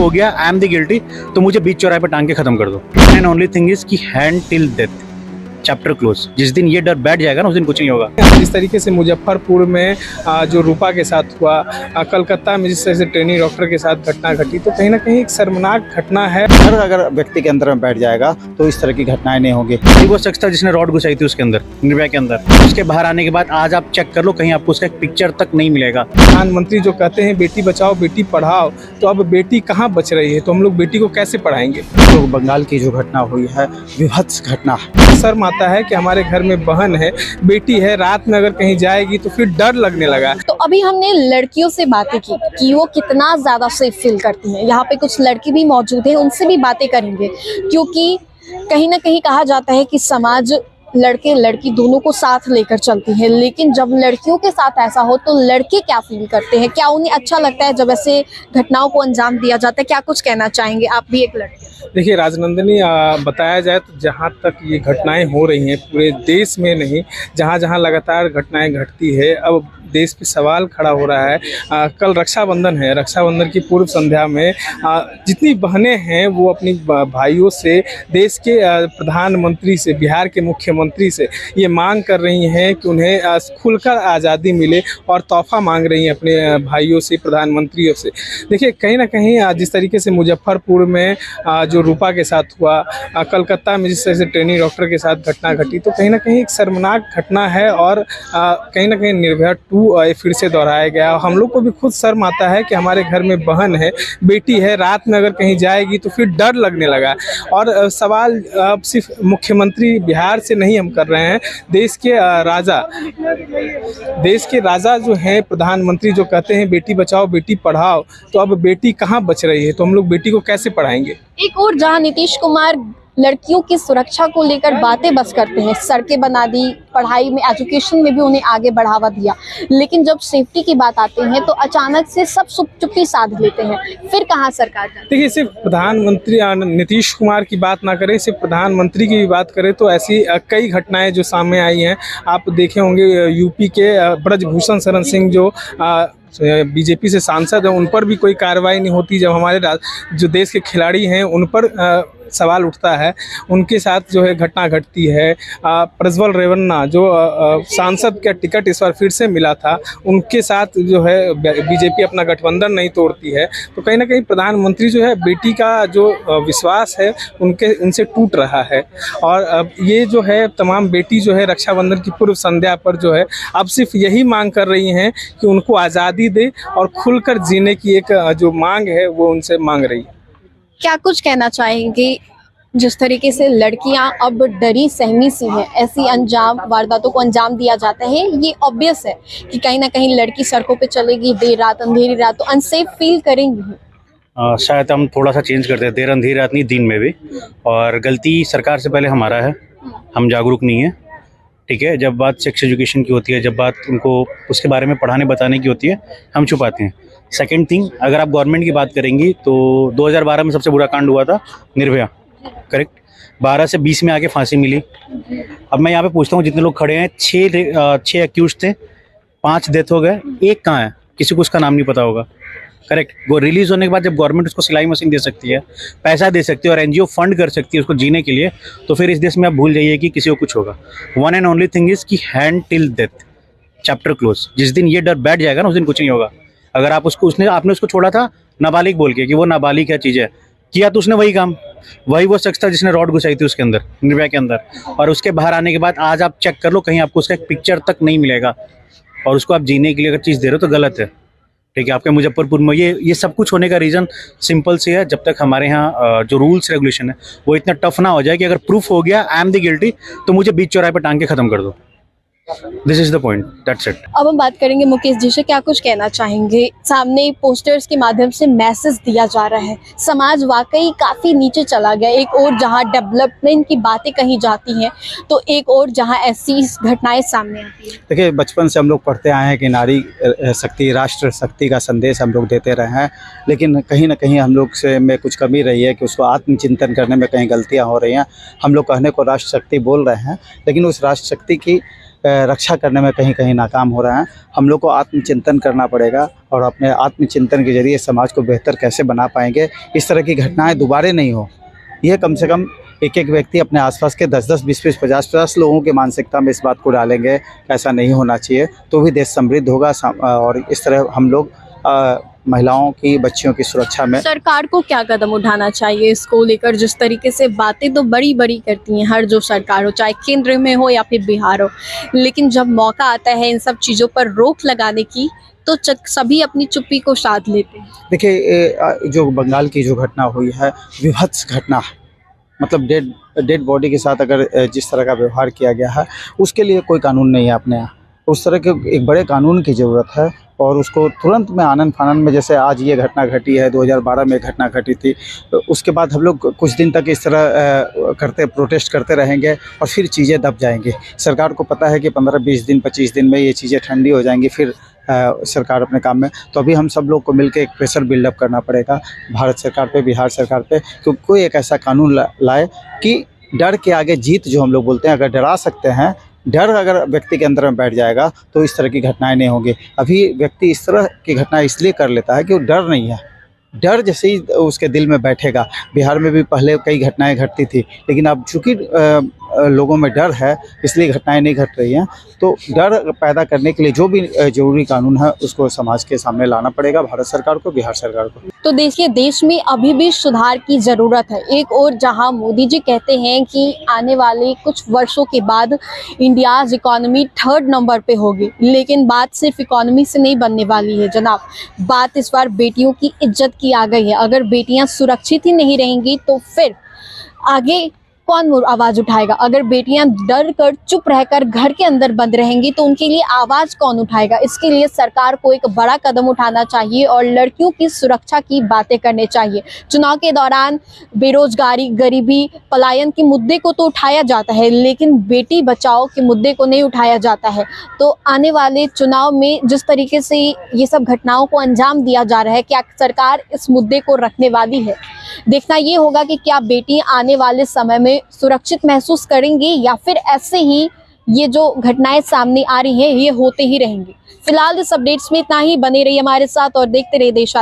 हो गया I am the guilty तो मुझे बीच चौराहे पर टांग के खत्म कर दो। एंड ओनली थिंग इज कि hand till death, chapter close. जिस दिन ये डर बैठ जाएगा ना उस दिन कुछ नहीं होगा। जिस तरीके से मुजफ्फरपुर में जो रूपा के साथ हुआ, कलकत्ता में जिस तरह से ट्रेनी डॉक्टर के साथ घटना घटी, तो कहीं ना कहीं एक शर्मनाक घटना है। डर अगर व्यक्ति के अंदर में बैठ जाएगा तो इस तरह की घटनाएं नहीं होंगी। वो शख्स था जिसने रॉड घुसाई थी उसके अंदर, निर्भया के अंदर। उसके बाहर आने के बाद आज आप चेक कर लो, कहीं आपको उसका एक पिक्चर तक नहीं मिलेगा। प्रधानमंत्री जो कहते हैं बेटी बचाओ बेटी पढ़ाओ, तो अब बेटी कहाँ बच रही है, तो हम लोग बेटी को कैसे पढ़ाएंगे। तो बंगाल की जो घटना हुई है विभत्स घटना है। शर्म आता है कि हमारे घर में बहन है, बेटी है, रात में अगर कहीं जाएगी तो फिर डर लगने लगा। तो अभी हमने लड़कियों से बातें की कि वो कितना ज्यादा सेफ फील करती हैं। यहाँ पे कुछ लड़की भी मौजूद है, उनसे भी बातें करेंगे, क्योंकि कहीं ना कहीं कहा जाता है कि समाज लड़के लड़की दोनों को साथ लेकर चलती है, लेकिन जब लड़कियों के साथ ऐसा हो तो लड़के क्या फील करते हैं, क्या उन्हें अच्छा लगता है जब ऐसे घटनाओं को अंजाम दिया जाता है। क्या कुछ कहना चाहेंगे, आप भी एक लड़के। देखिए राजनंदिनी, बताया जाए तो जहाँ तक ये घटनाएं हो रही हैं पूरे देश में नहीं, जहाँ जहाँ लगातार घटनाएं घटती है, अब देश पे सवाल खड़ा हो रहा है। कल रक्षाबंधन है, रक्षाबंधन की पूर्व संध्या में जितनी बहनें हैं वो अपनी भाइयों से, देश के प्रधानमंत्री से, बिहार के मुख्यमंत्री से ये मांग कर रही हैं कि उन्हें खुलकर आज़ादी मिले और तोहफा मांग रही हैं अपने भाइयों से, प्रधानमंत्रियों से। देखिए कहीं ना कहीं जिस तरीके से मुजफ्फरपुर में जो रूपा के साथ हुआ, कलकत्ता में जिस तरह से ट्रेनी डॉक्टर के साथ घटना घटी, तो कहीं ना कहीं एक शर्मनाक घटना है और कहीं ना कहीं निर्भया 2 फिर से दोहराया गया। हम लोग को भी खुद शर्म आता है कि हमारे घर में बहन है, बेटी है, रात में अगर कहीं जाएगी तो फिर डर लगने लगा। और सवाल अब सिर्फ मुख्यमंत्री बिहार से नहीं हम कर रहे हैं, देश के राजा जो हैं, प्रधानमंत्री जो कहते हैं बेटी बचाओ बेटी पढ़ाओ, तो अब बेटी कहाँ बच रही है, तो हम लोग बेटी को कैसे पढ़ाएंगे। एक और जहां नीतीश कुमार लड़कियों की सुरक्षा को लेकर बातें बस करते हैं, सड़कें बना दी, पढ़ाई में, एजुकेशन में भी उन्हें आगे बढ़ावा दिया, लेकिन जब सेफ्टी की बात आती है तो अचानक से सब चुप्पी साध लेते हैं। फिर कहाँ सरकार जाती है। देखिए सिर्फ प्रधानमंत्री नीतीश कुमार की बात ना करें, सिर्फ प्रधानमंत्री की भी बात करें तो ऐसी कई घटनाएं जो सामने आई हैं। आप देखे होंगे यूपी के ब्रजभूषण शरण सिंह जो बीजेपी से सांसद हैं, उन पर भी कोई कार्रवाई नहीं होती। जब हमारे जो देश के खिलाड़ी हैं उन पर सवाल उठता है, उनके साथ जो है घटना घटती है। प्रज्वल रेवन्ना जो सांसद का टिकट इस बार फिर से मिला था, उनके साथ जो है बीजेपी अपना गठबंधन नहीं तोड़ती है। तो कहीं ना कहीं प्रधानमंत्री जो है बेटी का जो विश्वास है उनसे टूट रहा है। और अब ये जो है तमाम बेटी जो है रक्षाबंधन की पूर्व संध्या पर जो है अब सिर्फ यही मांग कर रही हैं कि उनको आज़ादी दे और खुलकर जीने की एक जो मांग है वो उनसे मांग रही है। क्या कुछ कहना चाहेंगे, जिस तरीके से लड़कियां अब डरी सहमी सी हैं, ऐसी वारदातों को अंजाम दिया जाता है, ये ऑब्वियस है कि कहीं ना कहीं लड़की सड़कों पे चलेगी देर रात, अंधेरी रात, तो अनसेफ फील करेंगी। शायद हम थोड़ा सा चेंज करते हैं, देर अंधेरी रात नहीं, दिन में भी। और गलती सरकार से पहले हमारा है, हम जागरूक नहीं है, ठीक है। जब बात सेक्स एजुकेशन की होती है, जब बात उनको उसके बारे में पढ़ाने बताने की होती है, हम छुपाते हैं। सेकंड थिंग, अगर आप गवर्नमेंट की बात करेंगी तो 2012 में सबसे बुरा कांड हुआ था निर्भया, करेक्ट। 12 से 20 में आके फांसी मिली। अब मैं यहाँ पे पूछता हूँ, जितने लोग खड़े हैं, 6 अक्यूज थे, 5 डेथ हो गए, एक कहाँ है, किसी को उसका नाम नहीं पता होगा, करेक्ट। वो रिलीज होने के बाद जब गवर्नमेंट उसको सिलाई मशीन दे सकती है, पैसा दे सकती है और एनजीओ फंड कर सकती है उसको जीने के लिए, तो फिर इस देश में आप भूल जाइए कि किसी को कुछ होगा। One and only thing is कि hand till death, chapter close. जिस दिन ये डर बैठ जाएगा ना उस दिन कुछ नहीं होगा। अगर आप आपने उसको छोड़ा था नाबालिग बोल के कि वो नाबालिग क्या चीज़ है, किया तो उसने वही काम, वही वो शख्स था जिसने रॉड घुसाई थी उसके अंदर, निर्भया के अंदर। और उसके बाहर आने के बाद आज आप चेक कर लो, कहीं आपको उसका एक पिक्चर तक नहीं मिलेगा। और उसको आप जीने के लिए अगर चीज़ दे रहे हो तो गलत है, ठीक है। आपके मुजफ्फरपुर में ये सब कुछ होने का रीज़न सिंपल से है, जब तक हमारे यहाँ जो रूल्स रेगुलेशन है वो इतना टफ ना हो जाए कि अगर प्रूफ हो गया आई एम द गिल्टी तो मुझे बीच चौराहे पर टांग के खत्म कर दो। This is the point, that's it. अब हम बात करेंगे मुकेश जी से, क्या कुछ कहना चाहेंगे। सामने पोस्टर्स के माध्यम से मैसेज दिया जा रहा है, समाज वाकई काफी नीचे चला गया। एक और जहां डेवलपमेंट की बातें कही जाती हैं तो एक और जहां ऐसी घटनाएं सामने आती हैं। देखिए बचपन से हम लोग पढ़ते आए हैं कि नारी शक्ति, राष्ट्र शक्ति का संदेश हम लोग देते रहे हैं, लेकिन कहीं ना कहीं हम लोग से में कुछ कमी रही है कि उसको आत्मचिंतन करने में कहीं गलतियाँ हो रही हैं। हम लोग कहने को राष्ट्र शक्ति बोल रहे हैं, लेकिन उस राष्ट्र शक्ति की रक्षा करने में कहीं कहीं नाकाम हो रहे हैं। हम लोग को आत्मचिंतन करना पड़ेगा और अपने आत्मचिंतन के जरिए समाज को बेहतर कैसे बना पाएंगे, इस तरह की घटनाएं दोबारा नहीं हो। यह कम से कम एक एक व्यक्ति अपने आसपास के 10-10, 20-20, 50-50 लोगों की मानसिकता में इस बात को डालेंगे, ऐसा नहीं होना चाहिए, तो भी देश समृद्ध होगा। और इस तरह हम लोग महिलाओं की, बच्चियों की सुरक्षा में सरकार को क्या कदम उठाना चाहिए इसको लेकर? जिस तरीके से बातें तो बड़ी बड़ी करती हैं हर जो सरकार हो, चाहे केंद्र में हो या फिर बिहार हो, लेकिन जब मौका आता है इन सब चीज़ों पर रोक लगाने की तो सभी अपनी चुप्पी को साध लेते हैं। देखिए, जो बंगाल की जो घटना हुई है, विभत्स घटना है। मतलब डेड बॉडी के साथ अगर जिस तरह का व्यवहार किया गया है, उसके लिए कोई कानून नहीं है अपने यहाँ। उस तरह के एक बड़े कानून की ज़रूरत है और उसको तुरंत में आनन फानन में, जैसे आज ये घटना घटी है, 2012 में घटना घटी थी, उसके बाद हम लोग कुछ दिन तक इस तरह प्रोटेस्ट करते रहेंगे और फिर चीज़ें दब जाएंगी। सरकार को पता है कि 15-20 दिन, 25 दिन में ये चीज़ें ठंडी हो जाएंगी, फिर सरकार अपने काम में। तो अभी हम सब लोग को मिलकर एक प्रेशर बिल्डअप करना पड़ेगा भारत सरकार पे, बिहार सरकार पे, कि कोई एक ऐसा कानून लाए कि डर के आगे जीत, जो हम लोग बोलते हैं, अगर डरा सकते हैं, डर अगर व्यक्ति के अंदर में बैठ जाएगा तो इस तरह की घटनाएं नहीं होंगी। अभी व्यक्ति इस तरह की घटनाएं इसलिए कर लेता है कि वो डर नहीं है। डर जैसे ही उसके दिल में बैठेगा, बिहार में भी पहले कई घटनाएं घटती थी, लेकिन अब चूँकि लोगों में डर है इसलिए घटनाएं नहीं घट रही हैं। तो डर पैदा करने के लिए जो भी जरूरी कानून है उसको समाज के सामने लाना पड़ेगा, भारत सरकार को, बिहार सरकार को। तो देखिए, देश में अभी भी सुधार की ज़रूरत है। एक और जहां मोदी जी कहते हैं कि आने वाले कुछ वर्षों के बाद इंडियाज़ इकोनॉमी 3rd नंबर पे होगी, लेकिन बात सिर्फ इकोनॉमी से नहीं बनने वाली है जनाब। बात इस बार बेटियों की इज्जत की आ गई है। अगर बेटियां सुरक्षित ही नहीं रहेंगी तो फिर आगे कौन आवाज़ उठाएगा? अगर बेटियां डर कर, चुप रहकर घर के अंदर बंद रहेंगी तो उनके लिए आवाज़ कौन उठाएगा? इसके लिए सरकार को एक बड़ा कदम उठाना चाहिए और लड़कियों की सुरक्षा की बातें करनी चाहिए। चुनाव के दौरान बेरोजगारी, गरीबी, पलायन के मुद्दे को तो उठाया जाता है, लेकिन बेटी बचाओ के मुद्दे को नहीं उठाया जाता है। तो आने वाले चुनाव में जिस तरीके से ये सब घटनाओं को अंजाम दिया जा रहा है, क्या सरकार इस मुद्दे को रखने वाली है? देखना ये होगा कि क्या बेटियां आने वाले समय में सुरक्षित महसूस करेंगी या फिर ऐसे ही ये जो घटनाएं सामने आ रही हैं ये होते ही रहेंगी। फिलहाल इस अपडेट्स में इतना ही। बने रहिए हमारे साथ और देखते रहिए देश आगे।